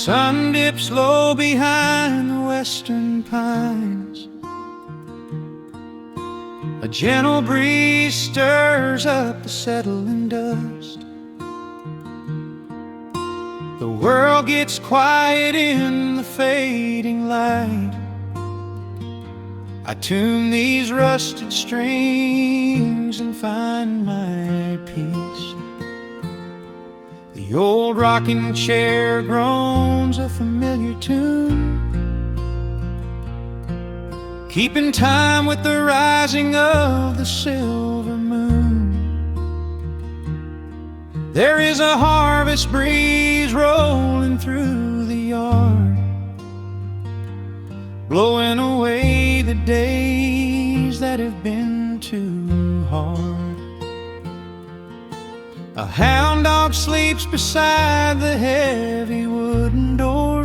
sun dips low behind the western pines. A gentle breeze stirs up the settling dust. The world gets quiet in the fading light. I tune these rusted strings and find my peace. The old rocking chair groans a familiar tune, keeping time with the rising of the silver moon. There is a harvest breeze rolling through the yard, blowing away the days that have been too hard. A hound dog sleeps beside the heavy wooden door,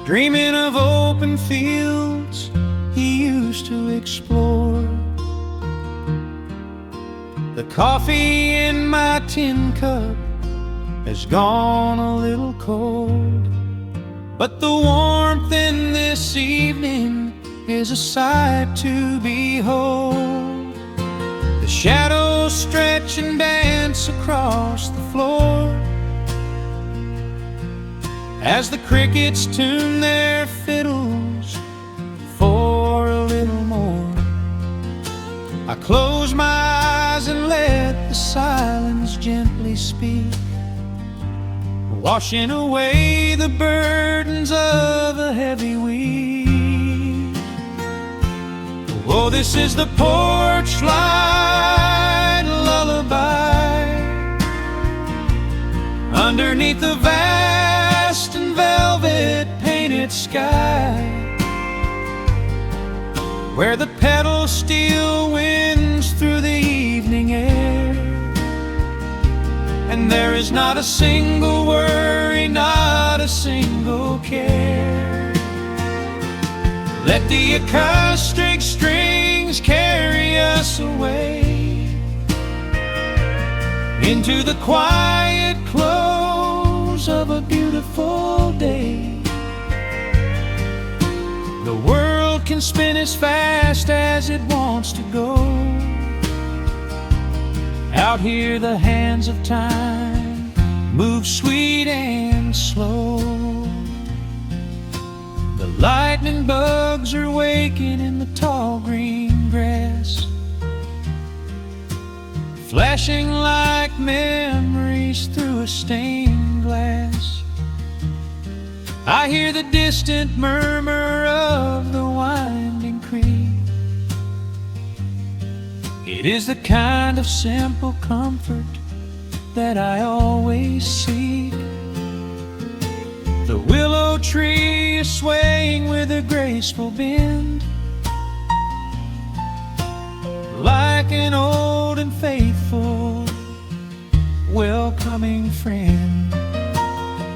dreaming of open fields he used to explore. The coffee in my tin cup has gone a little cold, but the warmth in this evening is a sight to behold. The shadows stretch and dance across the floor as the crickets tune their fiddles for a little more. I close my eyes and let the silence gently speak, washing away the burdens of a heavy week. Oh, this is the porch light lullaby underneath the vast and velvet painted sky, where the pedal steel winds through the evening air, and there is not a single worry, not a single care. Let the acoustic strings carry us away into the quiet close of a beautiful day. The world can spin as fast as it wants to go. Out here the hands of time move sweet and slow. The lightning bugs are waking in the tall green grass, flashing like memories through a stained glass. I hear the distant murmur of the winding creek. It is the kind of simple comfort that I always seek. The willow tree is swaying with a graceful bend, like an old and faithful welcoming friend.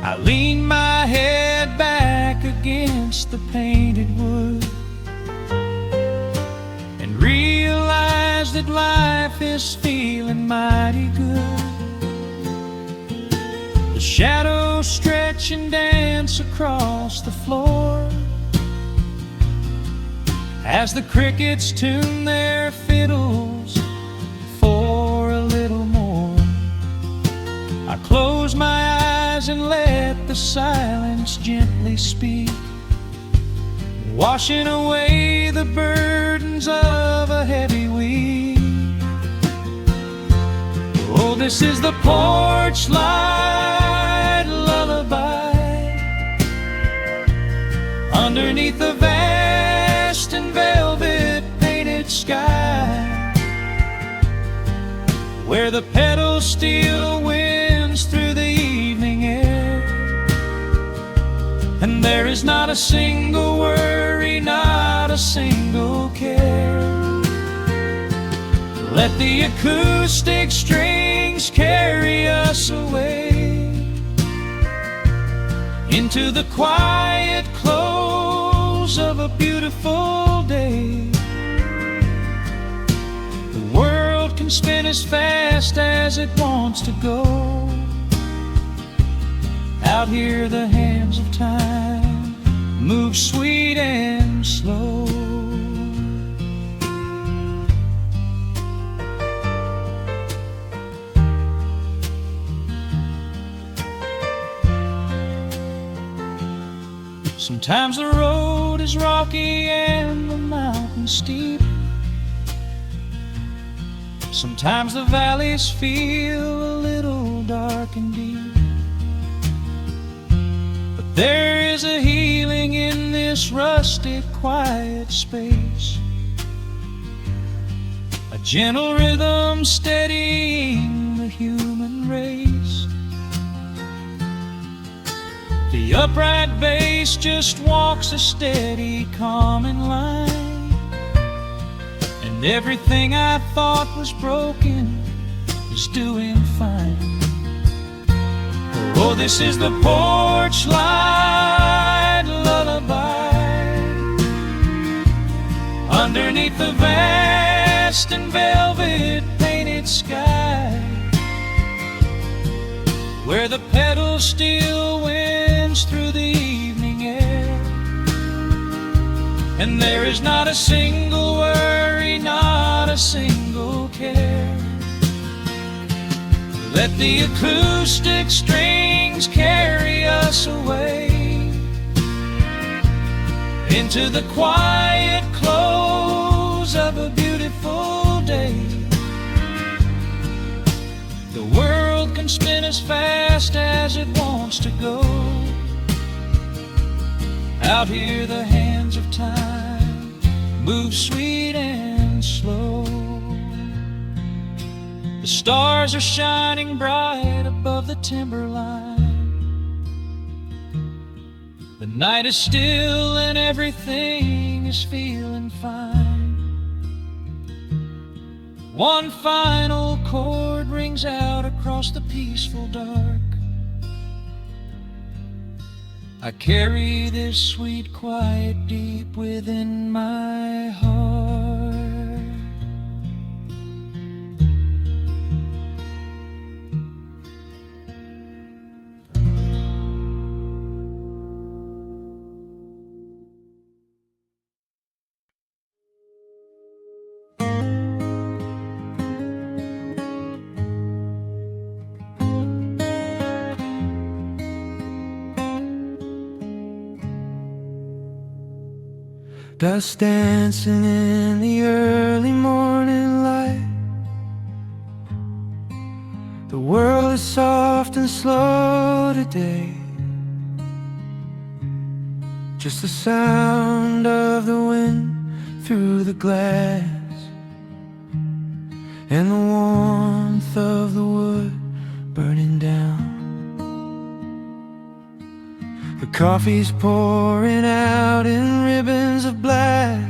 I lean my head back against the painted wood and realize that life is feeling mighty good. The shadows stretch and dance across the floor as the crickets tune their fiddles for a little more. I close my eyes and let the silence gently speak, washing away the burdens of a heavy week. Oh, this is the porch light lullaby underneath the vast and velvet painted sky, where the pedal steel winds through the evening air, and there is not a single worry, not a single care. Let the acoustic strings carry us away into the quiet close of a beautiful day. The world can spin as fast as it wants to go. Out here the hands of time move sweet and slow. Sometimes the road is rocky and the mountain steep. Sometimes the valleys feel a little dark and deep. But there is a healing in this rustic, quiet space, a gentle rhythm steadying the human race. The upright bass just walks a steady, calming line, and everything I thought was broken is doing fine. Oh, this is the porch light lullaby underneath the vast and velvet painted sky, where the pedals still winds through the evening air, and there is not a single worry, not a single care. Let the acoustic strings carry us away into the quiet close of a beautiful day. The world can spin as fast as it wants to go. Out here the hands of time move sweet and slow. The stars are shining bright above the timberline. The night is still and everything is feeling fine. One final chord rings out across the peaceful dark. I carry this sweet quiet deep within my heart. Dust dancing in the early morning light. The world is soft and slow today. Just the sound of the wind through the glass, and the warmth of the wood burning down. The coffee's pouring out in ribbons of black.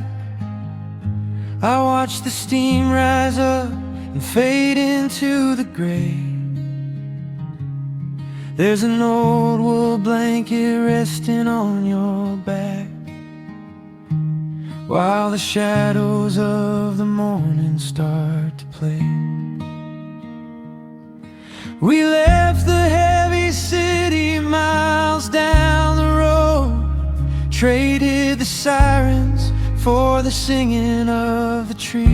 I watch the steam rise up and fade into the gray. There's an old wool blanket resting on your back, while the shadows of the morning start to play. We left the heavy city miles down the road, traded the sirens for the singing of the trees.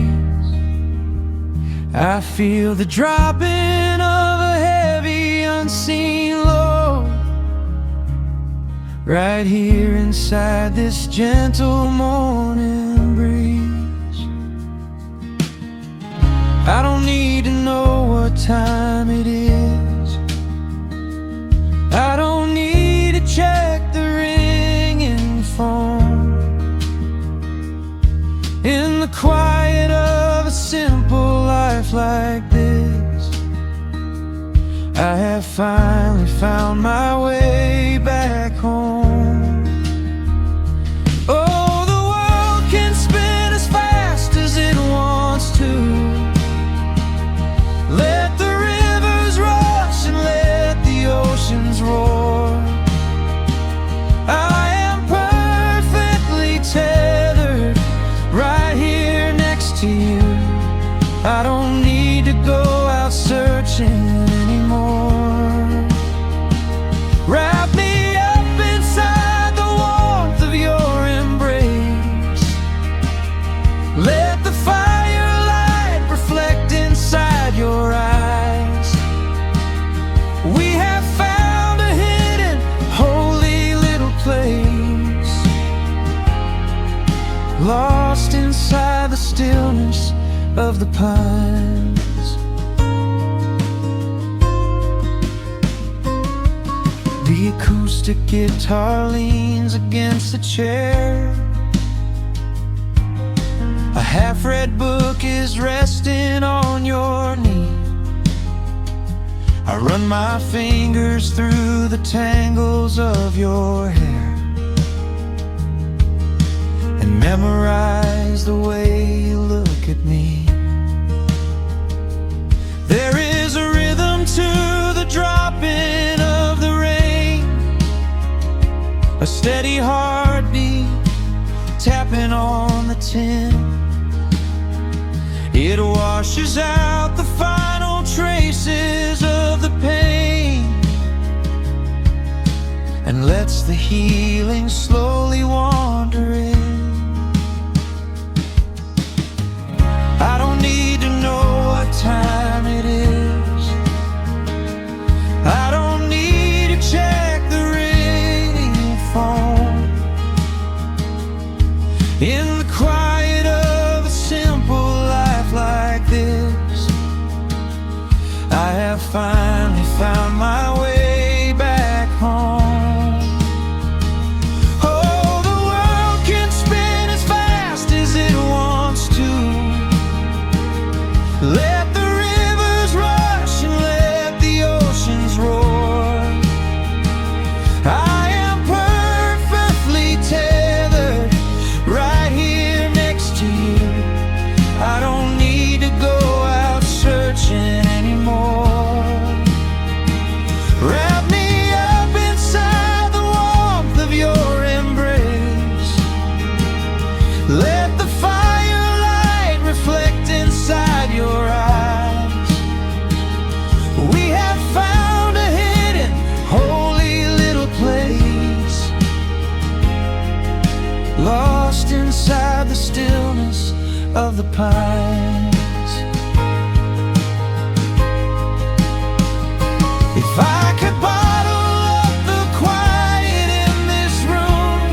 I feel the dropping of a heavy unseen load right here inside this gentle morning breeze. I don't need to know what time it is. I don't need to check the ringing phone. In the quiet of a simple life like this, I have finally found my way back home. Oh, the world can spin as fast as it wants to. Let the rivers rush and let the oceans roar. I am perfectly tethered right here next to you. I don't need to go out searching anymore. Right stillness of the pines. The acoustic guitar leans against the chair. A half-read book is resting on your knee. I run my fingers through the tangles of your hair and memorize the way you look at me. There is a rhythm to the dropping of the rain, a steady heartbeat tapping on the tin. It washes out the final traces of the pain and lets the healing slowly wander in. I don't need to know what time it is. I don't need to check the ringing phone. In the quiet of a simple life like this, I have finally found my way back home. Oh, the world can spin as fast as it wants to. Let the rivers rush and let the oceans roar. I am perfectly tethered right here next to you. I don't need to go out searching anymore. Wrap me up inside the warmth of your embrace. Let the firelight reflect inside your eyes. We have found a hidden, holy little place, lost inside the stillness of the pines. If I could bottle up the quiet in this room,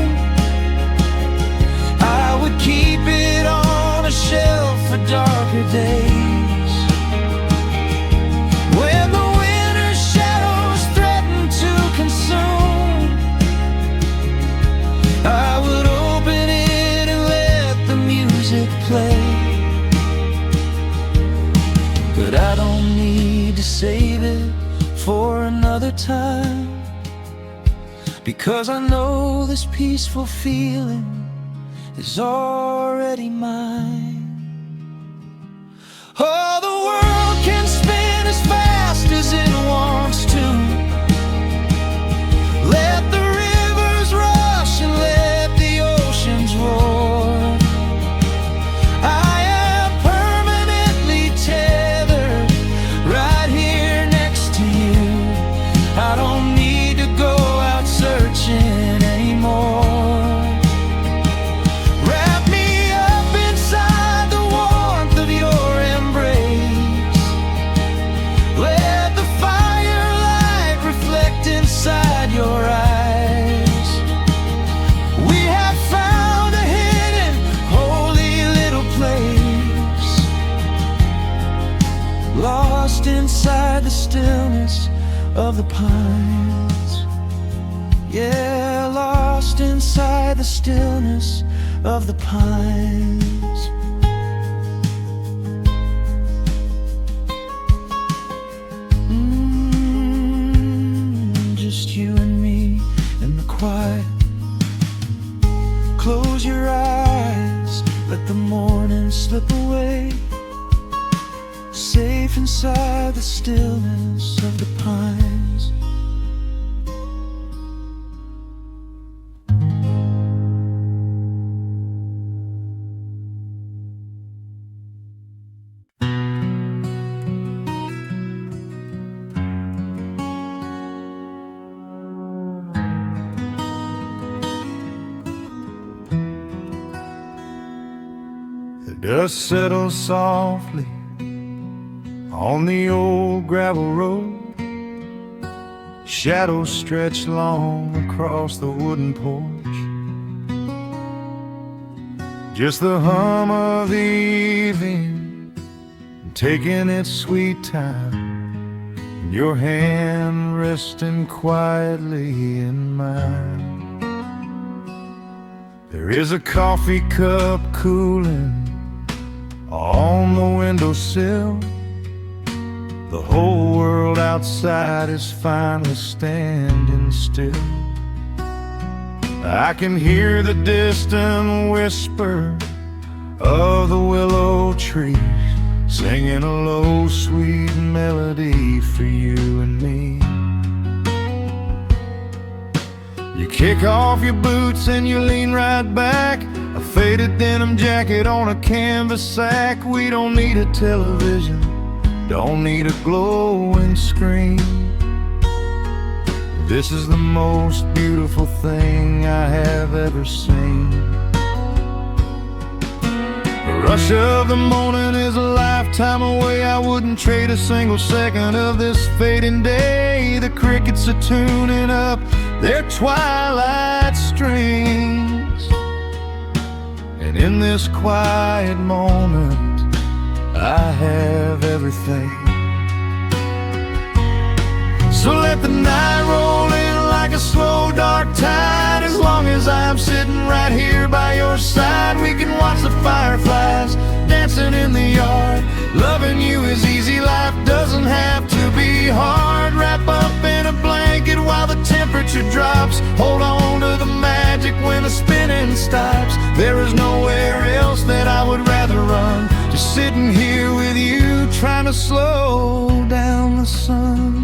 I would keep it on a shelf for darker days. When the winter shadows threaten to consume, I would open it and let the music play. But I don't need to save it for another time, because I know this peaceful feeling is already mine. Oh, the world can spin as fast as it wants to. Let the rivers rush and let the oceans roar. I am permanently tethered right here next to you. I don't need to go out searching anymore. Wrap me up inside the warmth of your embrace. Let the firelight reflect inside your eyes. We have found a hidden, holy little place, lost inside the stillness of the pines. Yeah, lost inside the stillness of the pines. Just you and me in the quiet. Close your eyes, let the morning slip away, safe inside the stillness of the pines. The dust settles softly on the old gravel road. Shadows stretch long across the wooden porch. Just the hum of the evening, taking its sweet time, and your hand resting quietly in mine. There is a coffee cup cooling on the windowsill. The whole world outside is finally standing still. I can hear the distant whisper of the willow trees, singing a low, sweet melody for you and me. You kick off your boots and you lean right back, a faded denim jacket on a canvas sack. We don't need a television, don't need a glowing screen. This is the most beautiful thing I have ever seen. The rush of the morning is a lifetime away. I wouldn't trade a single second of this fading day. The crickets are tuning up their twilight strings, and in this quiet moment I have everything. So let the night roll in like a slow dark tide. As long as I'm sitting right here by your side, we can watch the fireflies dancing in the yard. Loving you is easy, life doesn't have to be hard. Wrap up in a blanket while the temperature drops. Hold on to the magic when the spinning stops. There is nowhere else that I would rather run, just sitting here with you, trying to slow down the sun.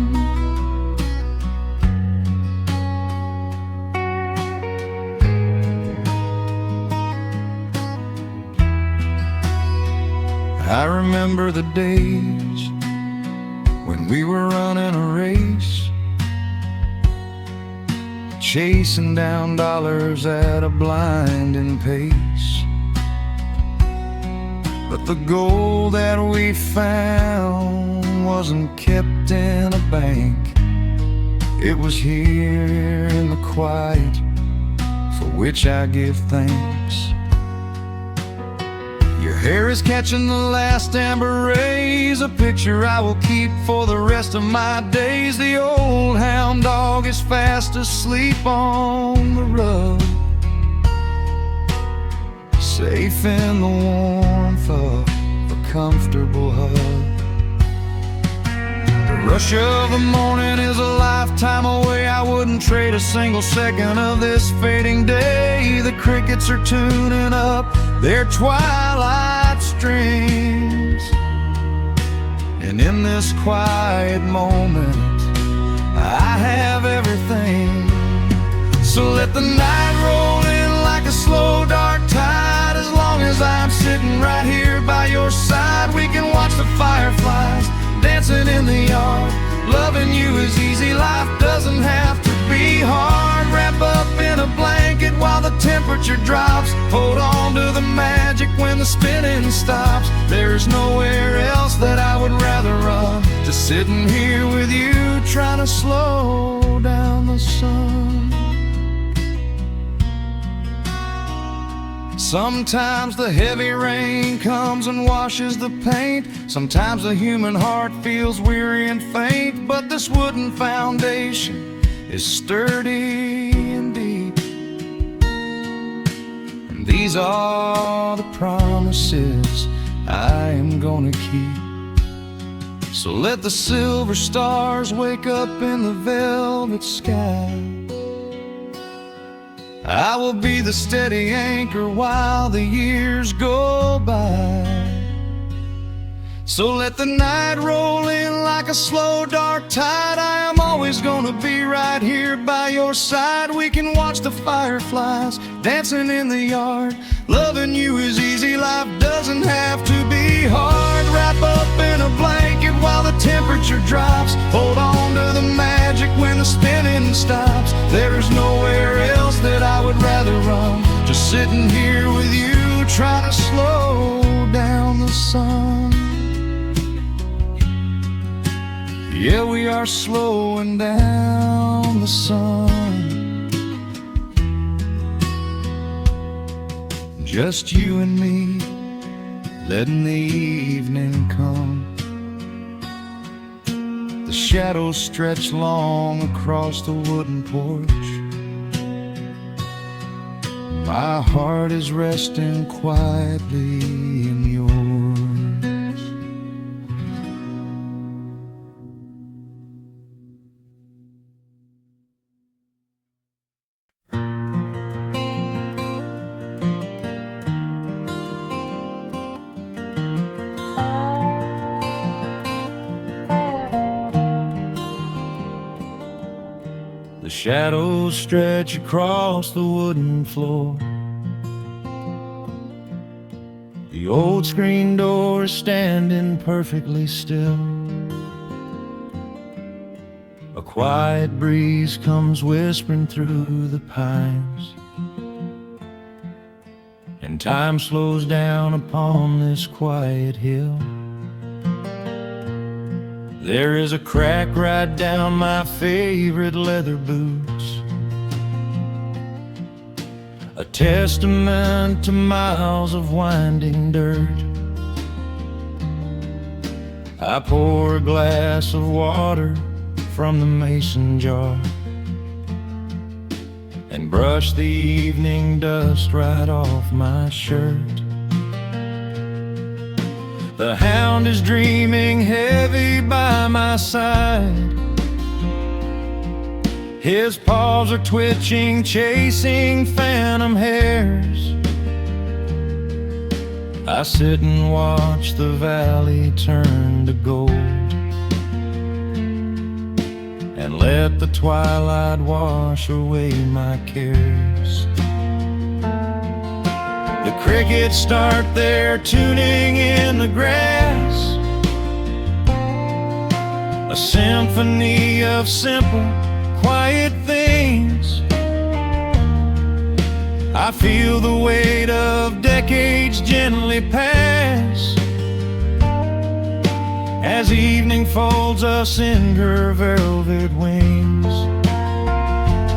I remember the days when we were running a race, chasing down dollars at a blinding pace. But the gold that we found wasn't kept in a bank. It was here in the quiet, for which I give thanks. Your hair is catching the last amber rays, a picture I will keep for the rest of my days. The old hound dog is fast asleep on the rug, safe in the warmth of a comfortable hug. The rush of the morning is a lifetime away. I wouldn't trade a single second of this fading day. The crickets are tuning up their twilight strings, and in this quiet moment I have everything. So let the night roll in like a slow dark tide. As long as I'm sitting right here by your side, we can watch the fireflies dancing in the yard. Loving you is easy, life doesn't have to be hard. Wrap up in a blanket while the temperature drops. Hold on to the magic when the spinning stops. There's nowhere else that I would rather run, just sitting here with you, trying to slow down the sun. Sometimes the heavy rain comes and washes the paint. Sometimes the human heart feels weary and faint. But this wooden foundation is sturdy and deep, and these are the promises I am gonna keep. So let the silver stars wake up in the velvet sky. I will be the steady anchor while the years go by. So let the night roll in like a slow dark tide. I am always gonna be right here by your side. We can watch the fireflies dancing in the yard. Loving you is easy, life doesn't have to be hard. Wrap up in a blanket while the temperature drops. Hold on to the magic when the spinning stops. There's nowhere else that I would rather run, just sitting here with you, trying to slow down the sun. Yeah, we are slowing down the sun, just you and me, letting the evening come. The shadows stretch long across the wooden porch. My heart is resting quietly in yours. The shadows stretch across the wooden floor. The old screen door is standing perfectly still. A quiet breeze comes whispering through the pines, and time slows down upon this quiet hill. There is a crack right down my favorite leather boots, a testament to miles of winding dirt. I pour a glass of water from the mason jar and brush the evening dust right off my shirt. The hound is dreaming heavy by my side. His paws are twitching, chasing phantom hares. I sit and watch the valley turn to gold, and let the twilight wash away my cares. The crickets start their tuning in the grass, a symphony of simple, quiet things. I feel the weight of decades gently pass, as evening folds us in her velvet wings.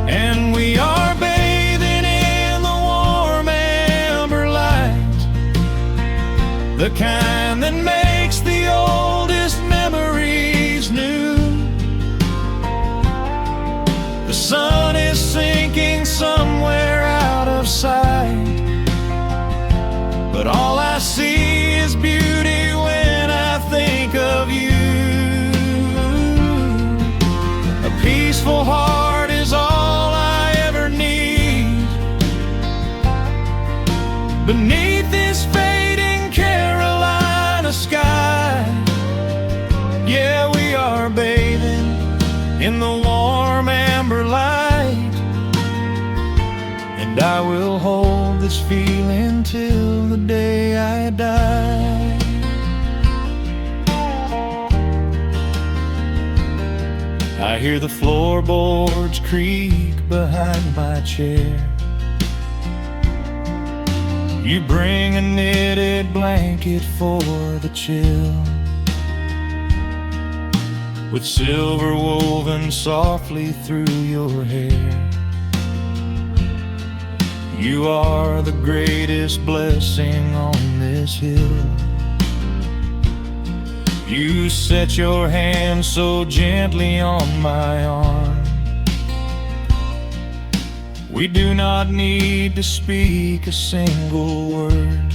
And we are bathing in the warm amber light, the kind that makes the oldest memories new. The sun is sinking somewhere out of sight, but all I see is beauty when I think of you. A peaceful heart is all I ever need beneath this fading Carolina sky. Yeah, we are bathing in the warm amber light, and I will hold this feeling till the day I die. I hear the floorboards creak behind my chair. You bring a knitted blanket for the chill, with silver woven softly through your hair. You are the greatest blessing on this hill. You set your hand so gently on my arm. We do not need to speak a single word.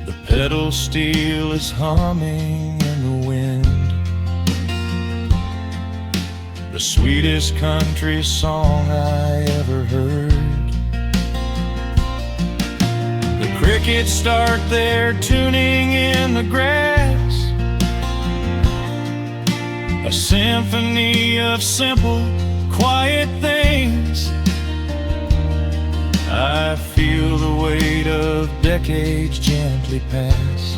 The pedal steel is humming in the wind, the sweetest country song I ever heard. The crickets start their tuning in the grass, a symphony of simple, quiet things. I feel the weight of decades gently pass,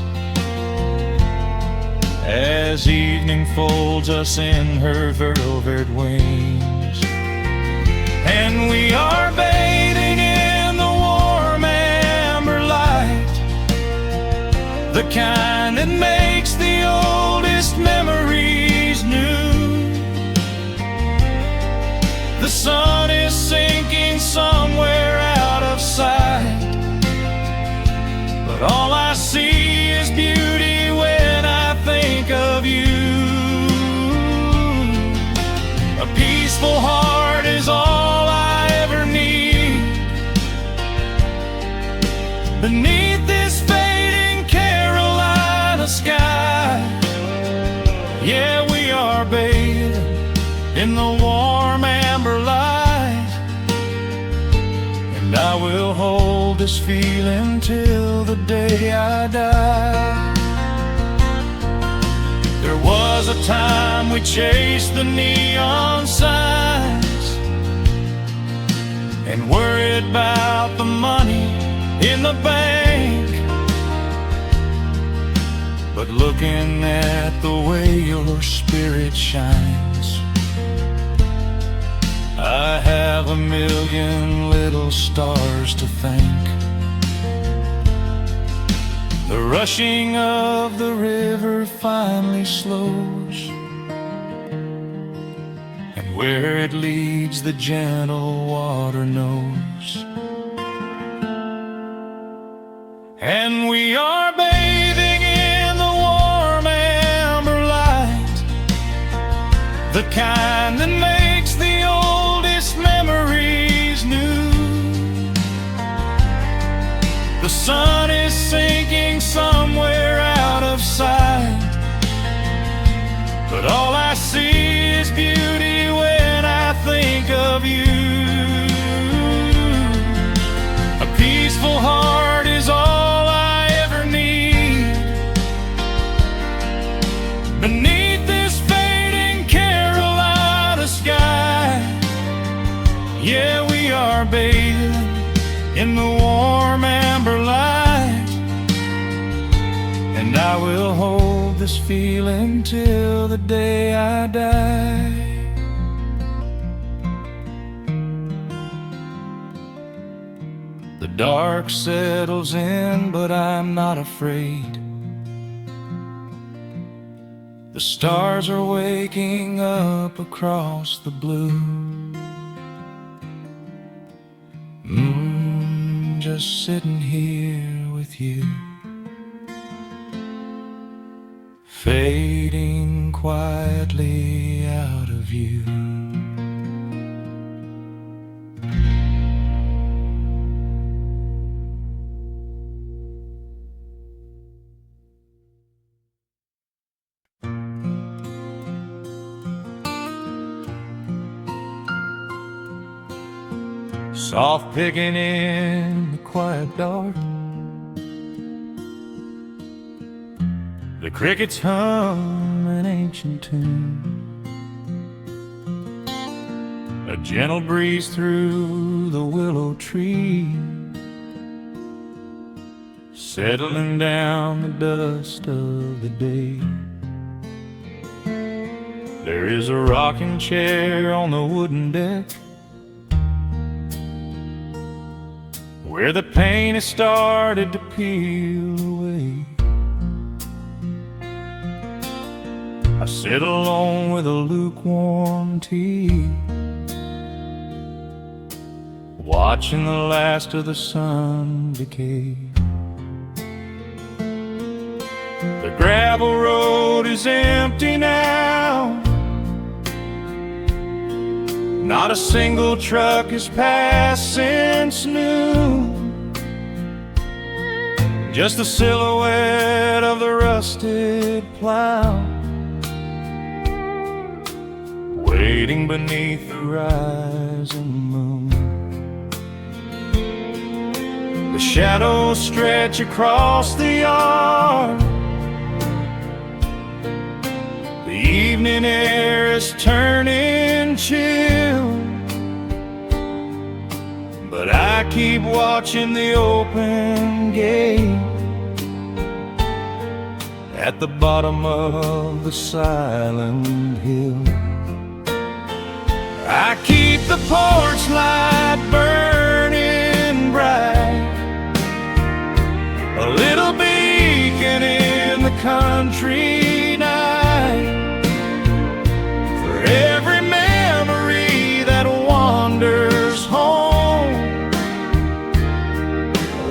as evening folds us in her velvet wings. And we are bathing in the warm amber light, the kind that makes the oldest memories new. The sun is sinking somewhere out of sight, but all I see is beauty when I think of you. A peaceful heart is all I ever need. Beneath this fading Carolina sky, yeah, we are bathing in the warm amber light, and I will hold this feeling till the day I die. There was a time we chased the neon signs and worried about the money in the bank, but looking at the way your spirit shines, I have a million little stars to thank. The rushing of the river finally slows, and where it leads the gentle water knows. And we are bathing in the warm amber light, the kind that makes the oldest memories new. The sun is sinking somewhere out of sight, but all I see is beauty when I think of you. A peaceful heart is all I ever need. Beneath this fading Carolina sky, yeah, we are bathing in the warm amber light, and I will hold this feeling till the day I die. The dark settles in, but I'm not afraid. The stars are waking up across the blue. Just sitting here with you, fading quietly out of view. Soft picking in the quiet dark, the crickets hum an ancient tune. A gentle breeze through the willow tree, settling down the dust of the day. There is a rocking chair on the wooden deck, where the paint has started to peel away. I sit alone with a lukewarm tea, watching the last of the sun decay. The gravel road is empty now, not a single truck has passed since noon. Just the silhouette of the rusted plow, waiting beneath the rising moon. The shadows stretch across the yard, the evening air is turning chill, but I keep watching the open gate at the bottom of the silent hill. I keep the porch light burning bright, a little beacon in the country night, for every memory that wanders home.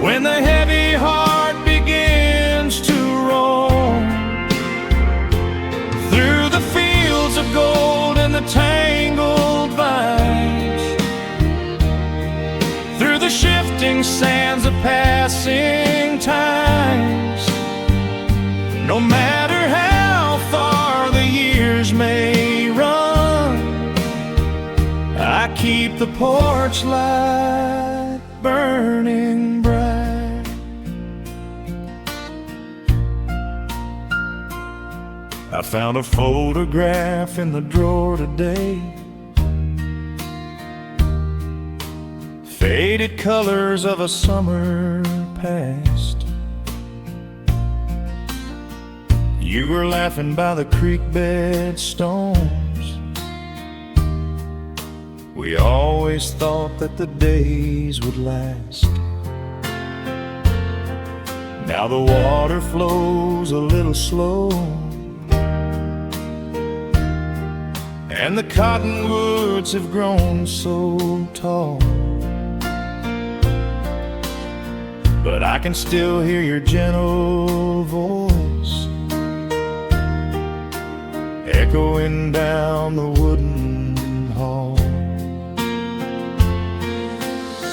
When the heavy heart begins shifting sands of passing times. No matter how far the years may run, I keep the porch light burning bright. I found a photograph in the drawer today, faded colors of a summer past. You were laughing by the creek bed stones. We always thought that the days would last. Now the water flows a little slow, and the cottonwoods have grown so tall. But I can still hear your gentle voice echoing down the wooden hall.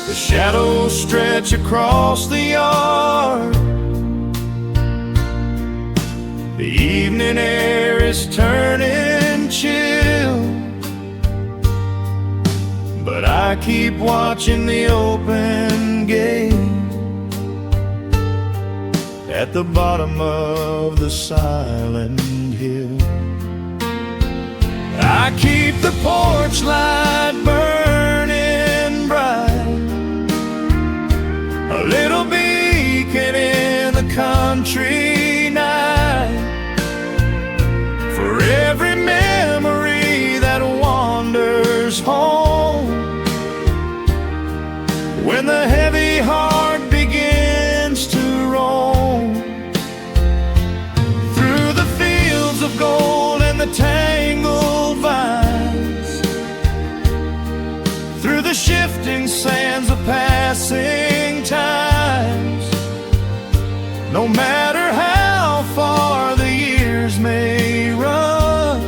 The shadows stretch across the yard. The evening air is turning chill, but I keep watching the open gate at the bottom of the silent hill. I keep the porch light burning bright, a little beacon in the country night, for every memory that wanders home. When the heavy heart begins to roam through the fields of gold and the tangled vines, through the shifting sands of passing times, no matter how far the years may run,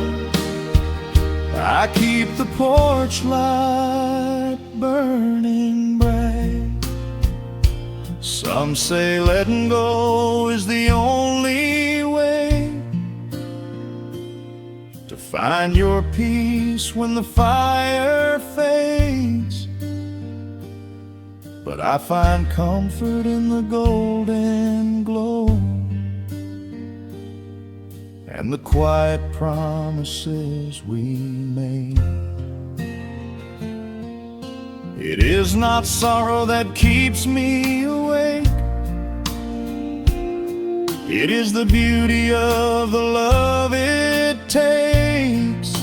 I keep the porch light burning bright. Some say letting go is the only way to find your peace when the fire fades, but I find comfort in the golden glow and the quiet promises we made. It is not sorrow that keeps me awake, it is the beauty of the love it takes.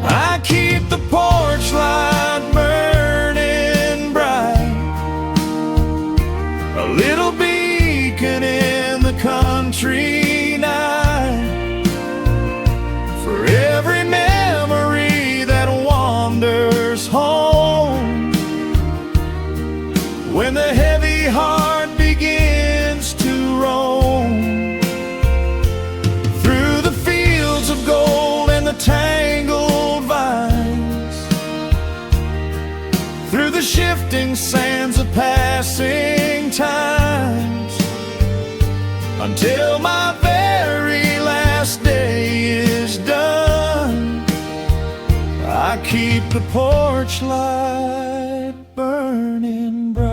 I keep the porch light burning bright, a little beacon in the country night, for every memory that wanders home. When the heavy heart begins to roam through the fields of gold and the tangled vines, through the shifting sands of passing times, until my very last day is done, I keep the porch light burning bright.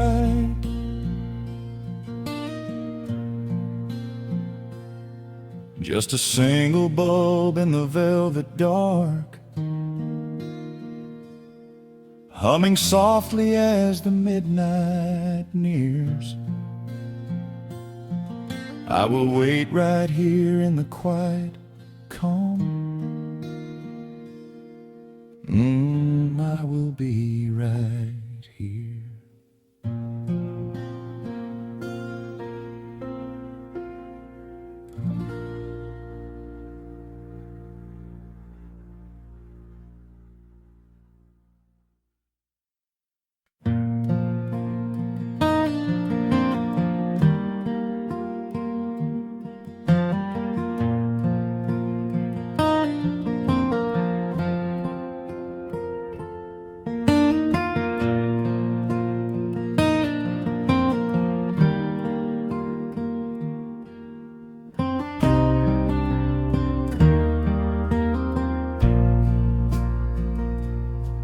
Just a single bulb in the velvet dark, humming softly as the midnight nears. I will wait right here in the quiet calm. I will be right here.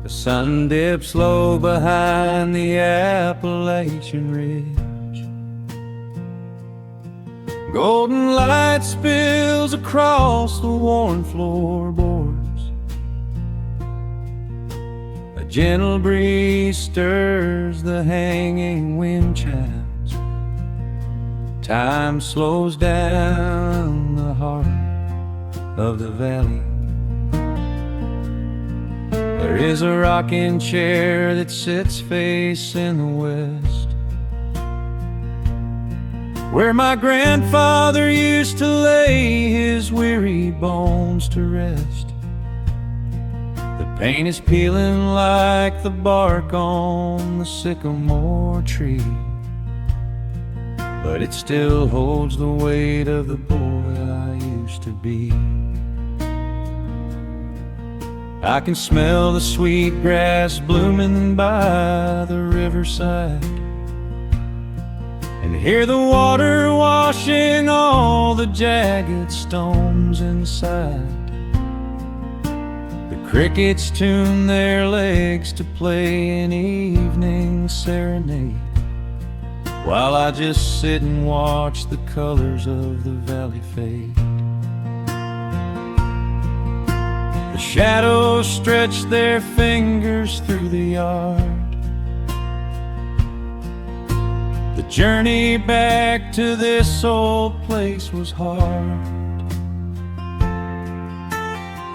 The sun dips low behind the Appalachian Ridge. Golden light spills across the worn floorboards. A gentle breeze stirs the hanging wind chimes. Time slows down the heart of the valley. There is a rocking chair that sits facing the west, where my grandfather used to lay his weary bones to rest. The paint is peeling like the bark on the sycamore tree, but it still holds the weight of the boy I used to be. I can smell the sweet grass blooming by the riverside, and hear the water washing all the jagged stones inside. The crickets tune their legs to play an evening serenade, while I just sit and watch the colors of the valley fade. The shadows stretch their fingers through the yard. The journey back to this old place was hard,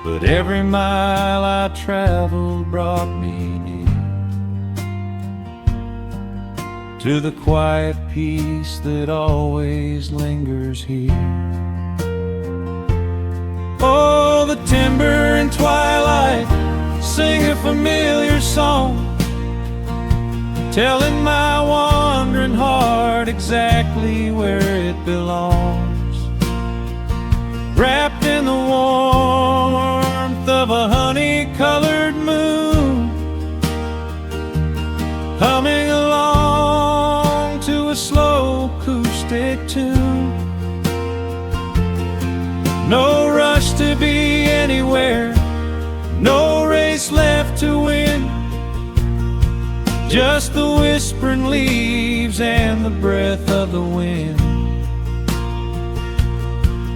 but every mile I traveled brought me near to the quiet peace that always lingers here. Oh, the timber and twilight sing a familiar song, telling my wandering heart exactly where it belongs. Wrapped in the warmth of a honey-colored moon, humming along to a slow acoustic tune. No rush to be anywhere, no race left to win, just the whispering leaves and the breath of the wind.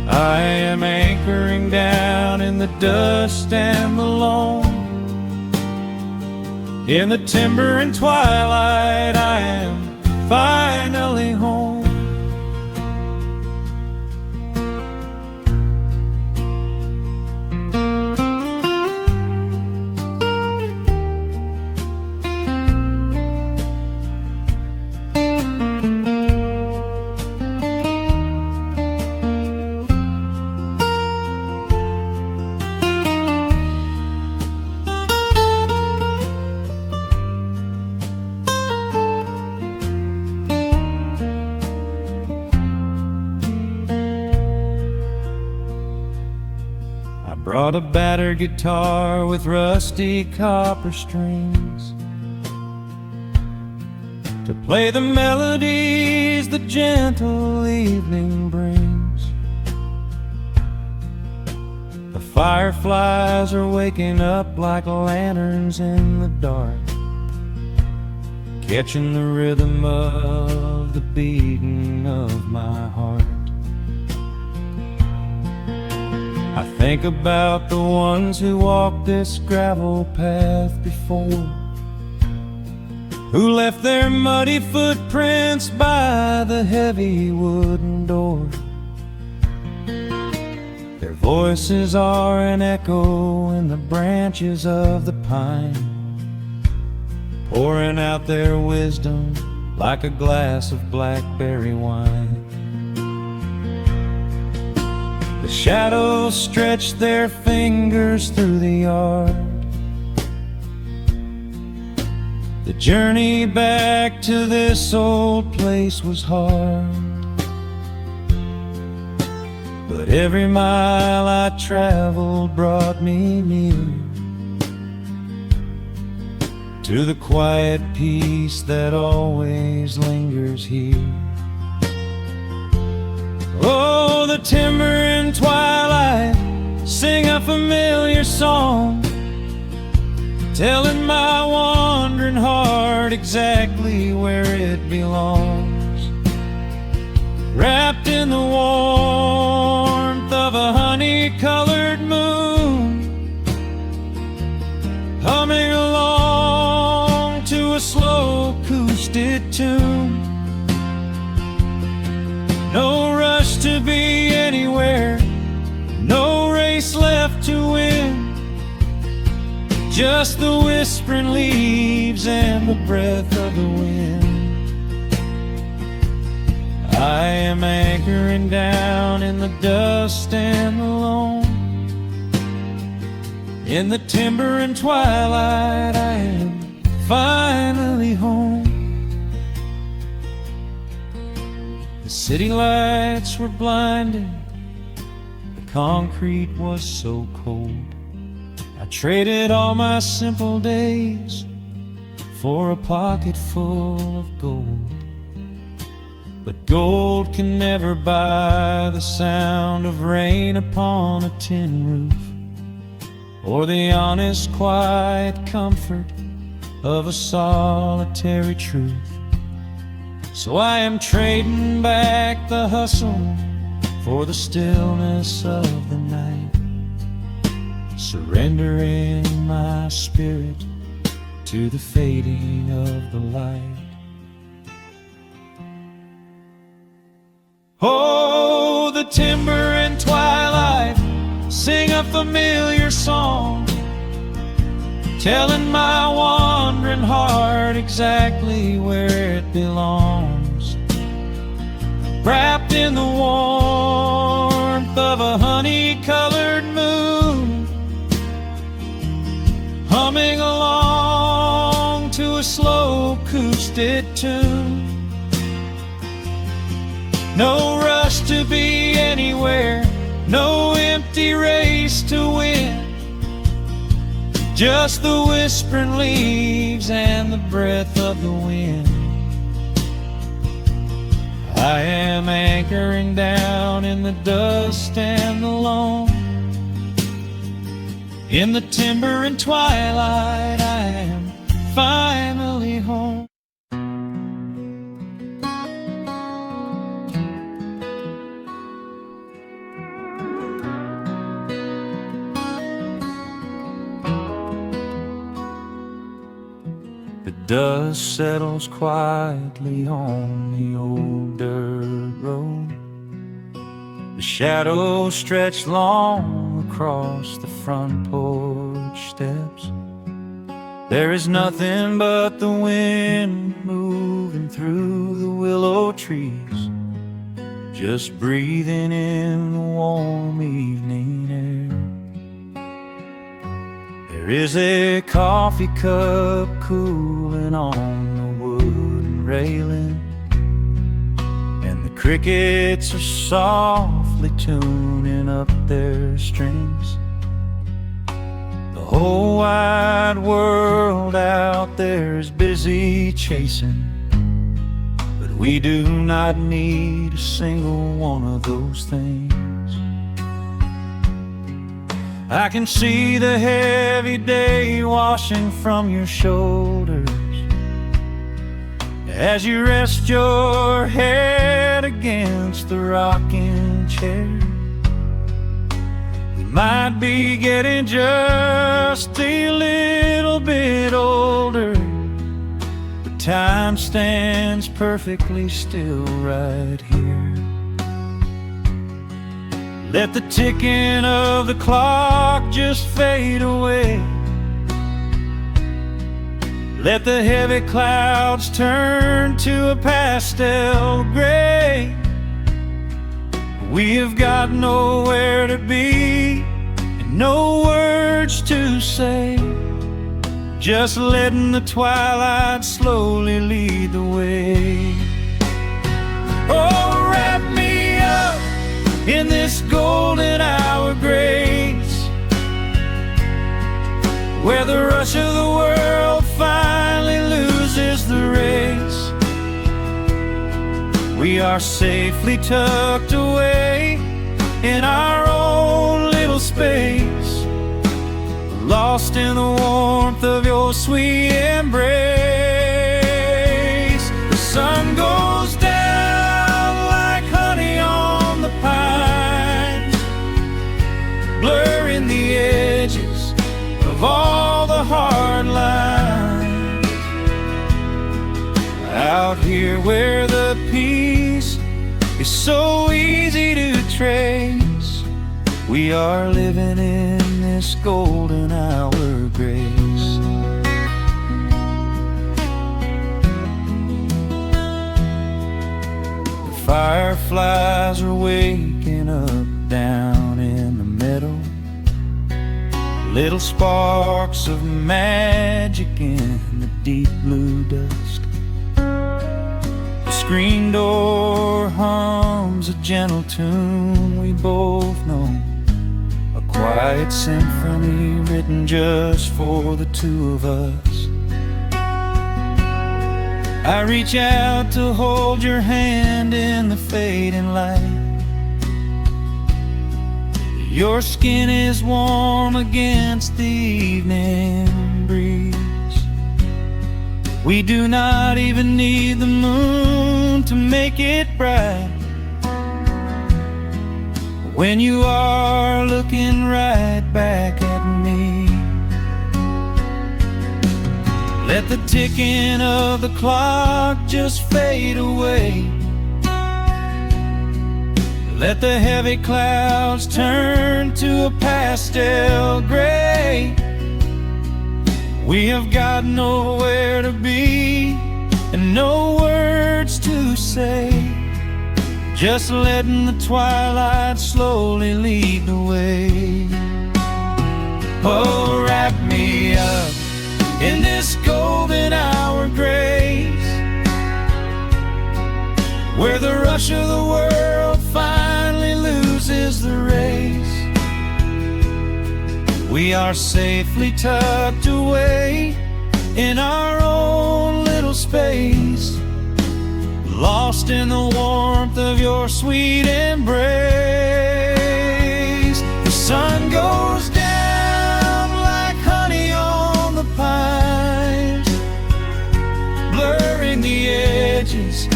I am anchoring down in the dust and the loam. In the timber and twilight I am finally home. Brought a battered guitar with rusty copper strings to play the melodies the gentle evening brings. The fireflies are waking up like lanterns in the dark, catching the rhythm of the beating of my heart. I think about the ones who walked this gravel path before, who left their muddy footprints by the heavy wooden door. Their voices are an echo in the branches of the pine, pouring out their wisdom like a glass of blackberry wine. The shadows stretch their fingers through the yard. The journey back to this old place was hard, but every mile I traveled brought me near to the quiet peace that always lingers here. Oh, the timber and twilight sing a familiar song, telling my wandering heart exactly where it belongs. Wrapped in the warmth of a honey-colored moon, humming along to a slow acoustic tune. No rush to be anywhere, no race left to win, just the whispering leaves and the breath of the wind. I am anchoring down in the dust and the loam. In the timber and twilight, I am finally home. The city lights were blinding, the concrete was so cold. I traded all my simple days for a pocket full of gold. But gold can never buy the sound of rain upon a tin roof, or the honest, quiet comfort of a solitary truth. So I am trading back the hustle for the stillness of the night, surrendering my spirit to the fading of the light. Oh, the timber and twilight sing a familiar song, telling my wandering heart exactly where it belongs. Wrapped in the warmth of a honey-colored moon, humming along to a slow acoustic tune. No rush to be anywhere, no empty race to win, just the whispering leaves and the breath of the wind. I am anchoring down in the dust and the loam. In the timber and twilight, I am finally home. The dust settles quietly on the old dirt road. The shadows stretch long across the front porch steps. There is nothing but the wind moving through the willow trees, just breathing in the warm evening air. There is a coffee cup cooling on the wooden railing, and the crickets are softly tuning up their strings. The whole wide world out there is busy chasing, but we do not need a single one of those things. I can see the heavy day washing from your shoulders as you rest your head against the rocking chair. We might be getting just a little bit older, but time stands perfectly still right here. Let the ticking of the clock just fade away. Let the heavy clouds turn to a pastel gray. We have got nowhere to be and no words to say, just letting the twilight slowly lead the way. Oh, wrap me up in this golden hour grace, where the rush of the world finally loses the race. We are safely tucked away in our own little space, lost in the warmth of your sweet embrace. The sun goes down like honey on the pines, blurring the edges of all the hard lines. Out here where the peace is so easy to trace, we are living in this golden hour grace. The fireflies are waking up down in the meadow, little sparks of magic in the deep blue dusk. The screen door hums a gentle tune we both know, a quiet symphony written just for the two of us. I reach out to hold your hand in the fading light. Your skin is warm against the evening breeze. We do not even need the moon to make it bright when you are looking right back at me. Let the ticking of the clock just fade away. Let the heavy clouds turn to a pastel gray. We have got nowhere to be and no words to say, just letting the twilight slowly lead the way. Oh, wrap me up in this golden hour grace, where the rush of the world finally loses the race. We are safely tucked away in our own little space, lost in the warmth of your sweet embrace. The sun goes down like honey on the pines, blurring the edges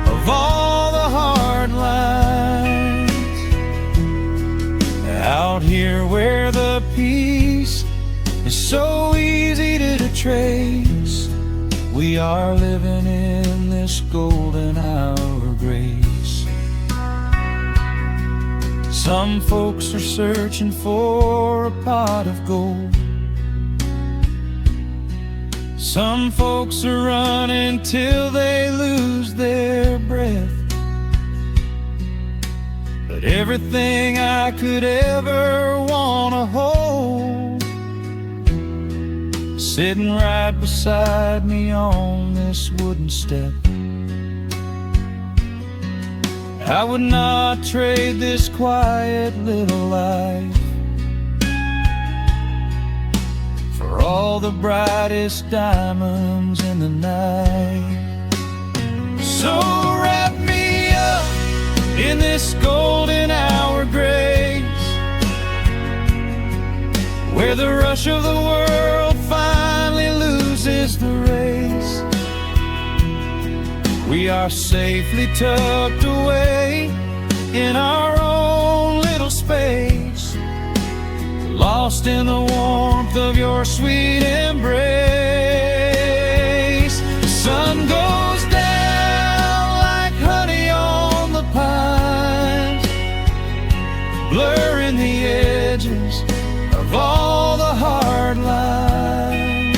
of all the hard lines. Out here where the peace is so easy to trace, we are living in this golden hour grace. Some folks are searching for a pot of gold, some folks are running till they lose their breath. But everything I could ever want to hold, sitting right beside me on this wooden step. I would not trade this quiet little life for all the brightest diamonds in the night. So wrap me up in this golden hour grace, where the rush of the world finally loses the race. We are safely tucked away in our own little space, lost in the warmth of your sweet embrace. The sun goes down like honey on the pines, blurring the edges of all the hard lines.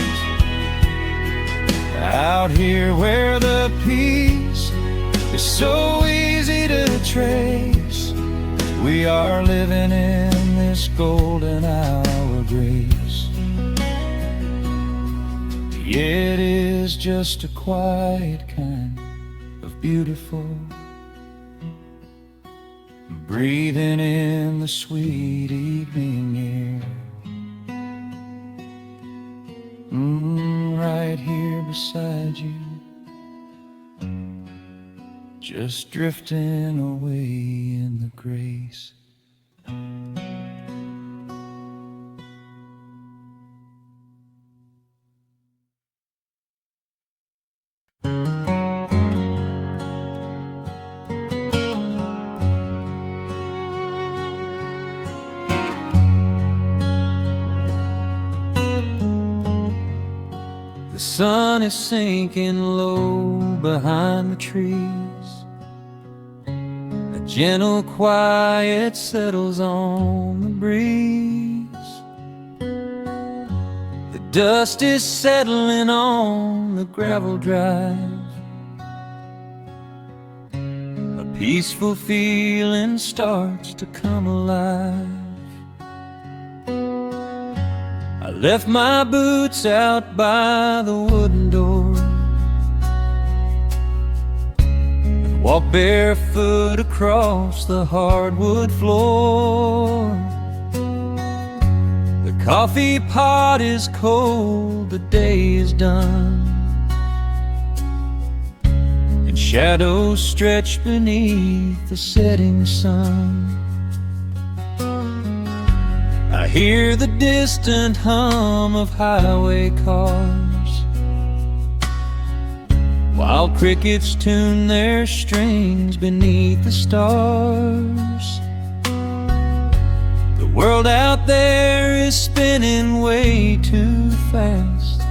Out here where the peace is so easy to trace, we are living in this golden hour grace. It is just a quiet kind of beautiful, breathing in the sweet evening air. Right here beside you, just drifting away in the grace. sun is sinking low behind the trees. A gentle quiet settles on the breeze. The dust is settling on the gravel drive. A peaceful feeling starts to come alive. I left my boots out by the wooden door and walked barefoot across the hardwood floor. The coffee pot is cold, the day is done, and shadows stretch beneath the setting sun. I hear the distant hum of highway cars, while crickets tune their strings beneath the stars. The world out there is spinning way too fast,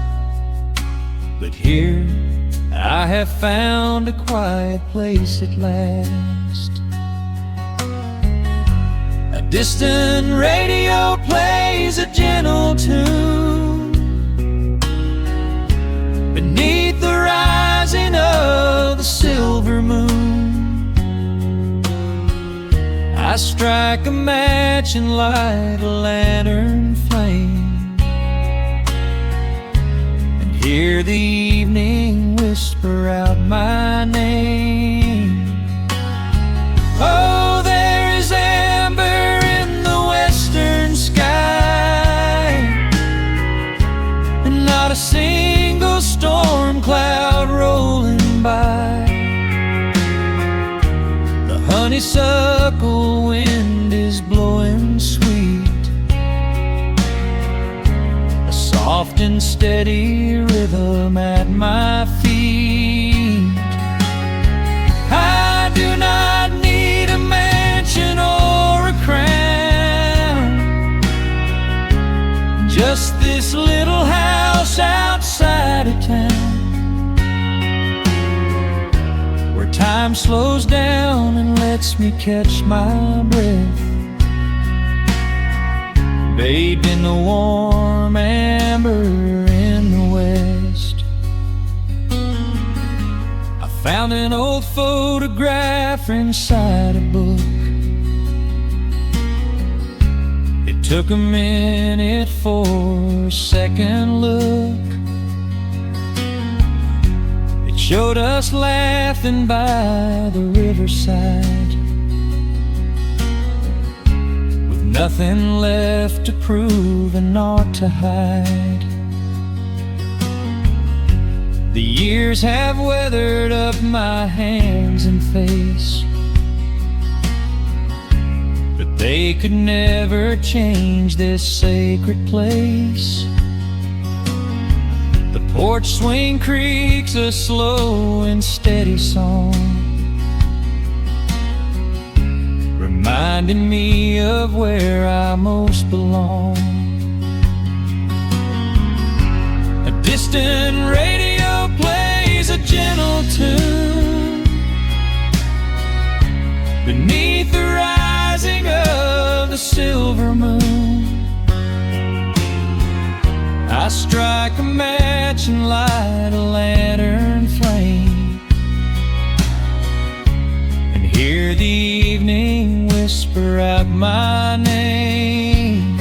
but here I have found a quiet place at last. A distant radio plays a gentle tune beneath the rising of the silver moon. I strike a match and light a lantern flame, and hear the evening whisper out my name. Oh, there is amber in the western sky, and not a single storm cloud rolling by. The honeysuckle wind is blowing sweet, a soft and steady rhythm at my feet. I do not need a mansion or a crown, just this little house outside of town, where time slows down and lets me catch my breath, bathed in the warm amber in the west. I found an old photograph inside a book. It took a minute for a second look. It showed us laughing by the riverside, with nothing left to prove and naught to hide. The years have weathered up my hands and face, but they could never change this sacred place. The porch swing creaks a slow and steady song, reminding me of where I most belong. A distant radio plays a gentle tune beneath the rising of the silver moon. I strike a match and light a lantern flame, and hear the evening whisper out my name.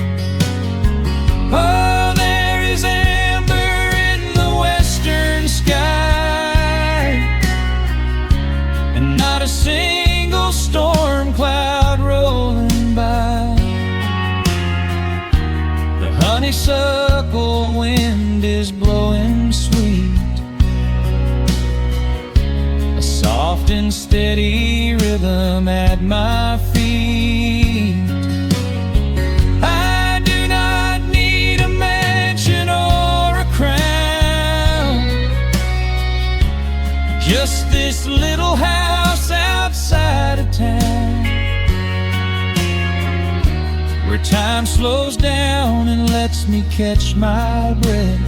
Oh, there is amber in the western sky, and not a single storm cloud rolling by. The honeysuckle wind is blowing sweet, a soft and steady rhythm at my feet. I do not need a mansion or a crown, just this little house outside of town, where time slows down and lets me catch my breath,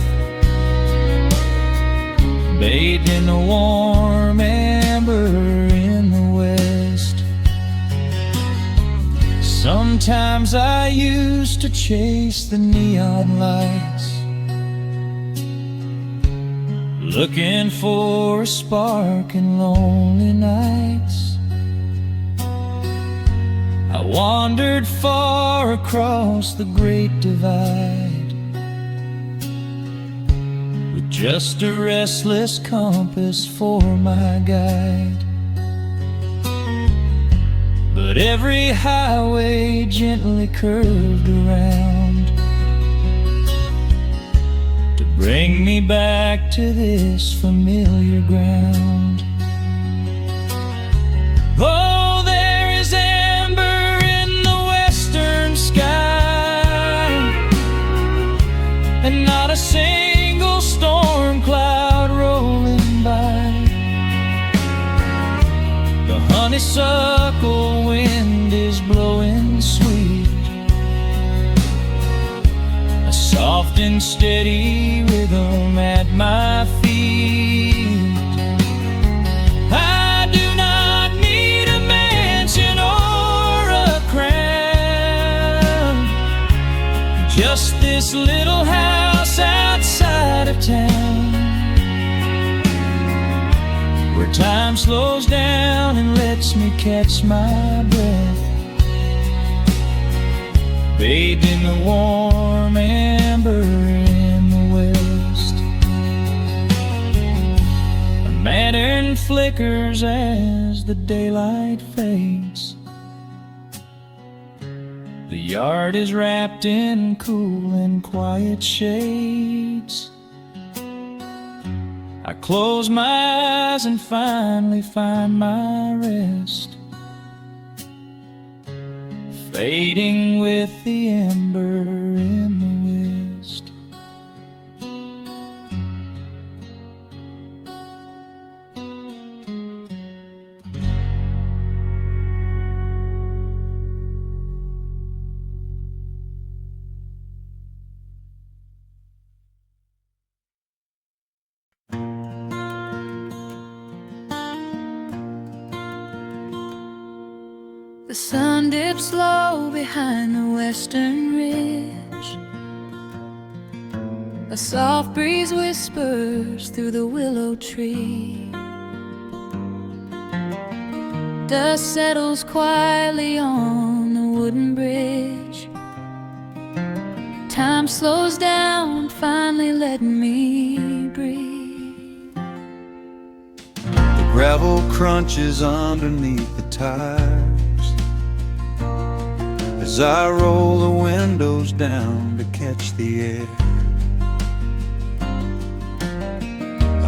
bathed in the warm amber in the west. Sometimes I used to chase the neon lights, looking for a spark in lonely nights. I wandered far across the great divide, with just a restless compass for my guide. But every highway gently curved around to bring me back to this familiar ground. Oh, there is amber in the western sky, and not a single storm cloud rolling by. The honeysuckle wind is blowing sweet, a soft and steady rhythm at my feet. I do not need a mansion or a crown, just this little house outside of town, where time slows down and lets me catch my breath, bathed in the warm amber in the west. A lantern flickers as the daylight fades. The yard is wrapped in cool and quiet shades. I close my eyes and finally find my rest, fading with the ember in the west. The sun dips low behind the western ridge. A soft breeze whispers through the willow tree. Dust settles quietly on the wooden bridge. Time slows down, finally letting me breathe. The gravel crunches underneath the tires as I roll the windows down to catch the air.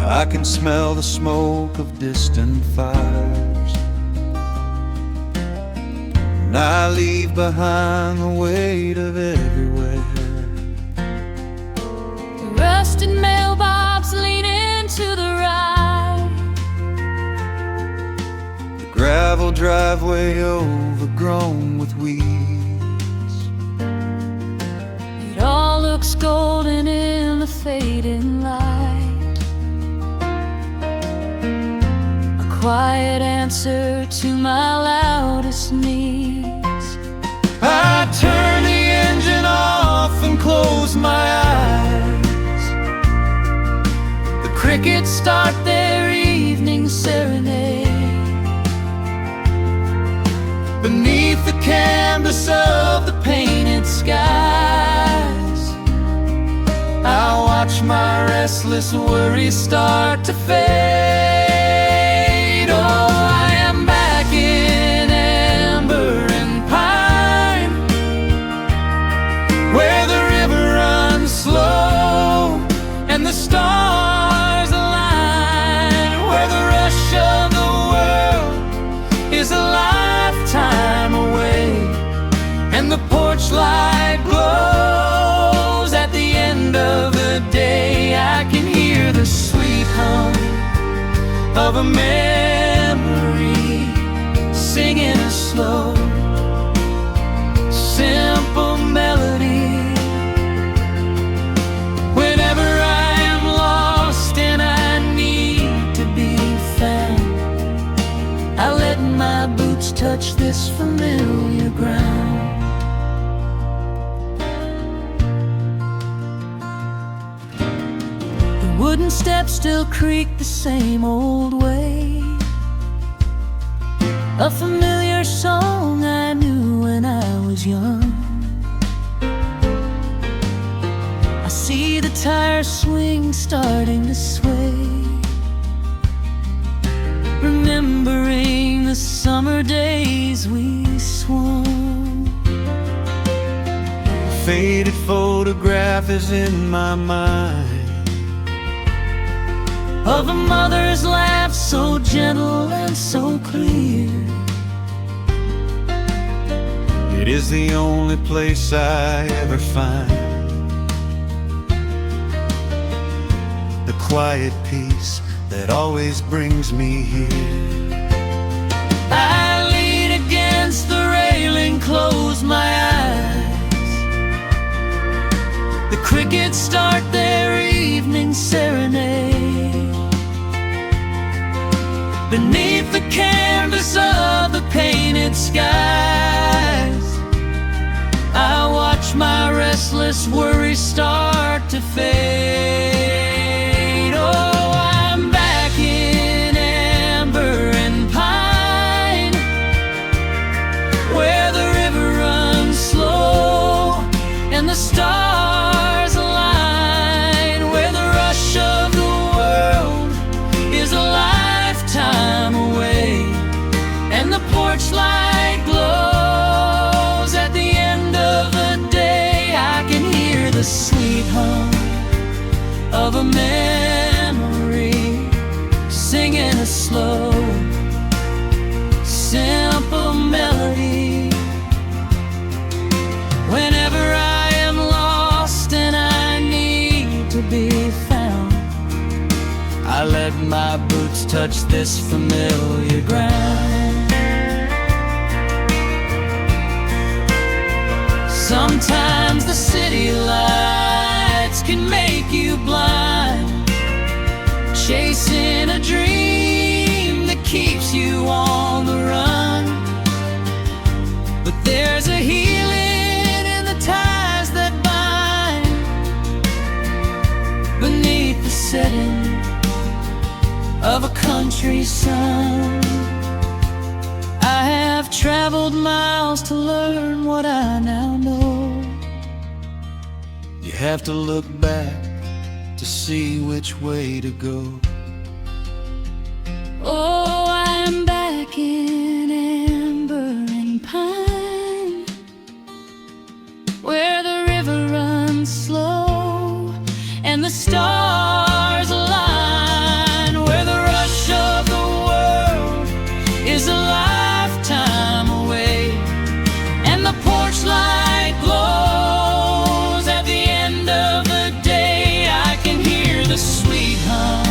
I can smell the smoke of distant fires, and I leave behind the weight of everywhere. The rusted mailbox leaning to the right, The gravel driveway overgrown with weeds. it all looks golden in the fading light. A quiet answer to my loudest needs. I turn the engine off and close my eyes. The crickets start their evening serenade. Beneath the canvas of the painted skies, I watch my restless worries start to fade. Oh, I am back in amber and pine, where the river runs slow and the stars align, where the rush of the world is a lifetime away, and the porch light glows at the end of the day. I can hear the sweet hum of a memory singing a slow, simple melody. Whenever I am lost and I need touch this familiar ground. The wooden steps still creak the same old way, a familiar song I knew when I was young. I see the tires swing starting to sway, remembering the summer days we swung. A faded photograph is in my mind of a mother's laugh, so gentle and so clear. It is the only place I ever find the quiet peace that always brings me here. I lean against the railing, close my eyes. The crickets start their evening serenade. Beneath the canvas of the painted skies, I watch my restless worries start to fade. Oh, I'm back in amber and pine, where the river runs slow and the stars align, where the rush of the world is a lifetime away, and the porch light glows at the end of the day. I can hear the sweet hum of a memory, singing a slow, simple melody. Whenever I am lost and I need to be found, I let my boots touch this familiar ground. Sometimes the city lights can make you blind, chasing a dream that keeps you on the run. But there's a healing in the ties that bind beneath the setting of a country sun. I have traveled miles to learn what I now know. You have to look back to see which way to go. Oh, I'm back in amber and pine, where the river runs slow and the stars align, where the rush of the world is a lifetime away, and the porch light glows at the end of the day. I can hear the sweet hum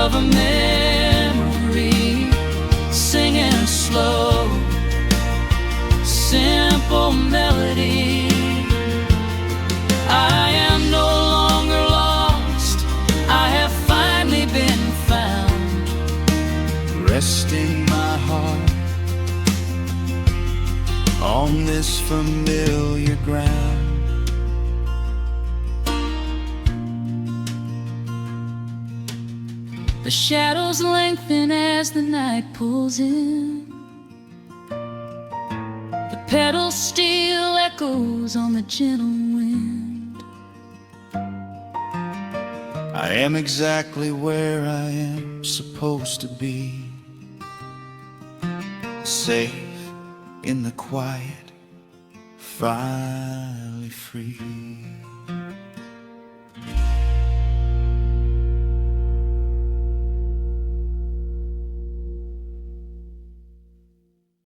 of a memory, singing a slow, simple melody. I am no longer lost, I have finally been found, Resting my heart on this familiar ground. The shadows lengthen as the night pulls in. The pedal steel echoes on the gentle wind. I am exactly where I am supposed to be, safe in the quiet, finally free.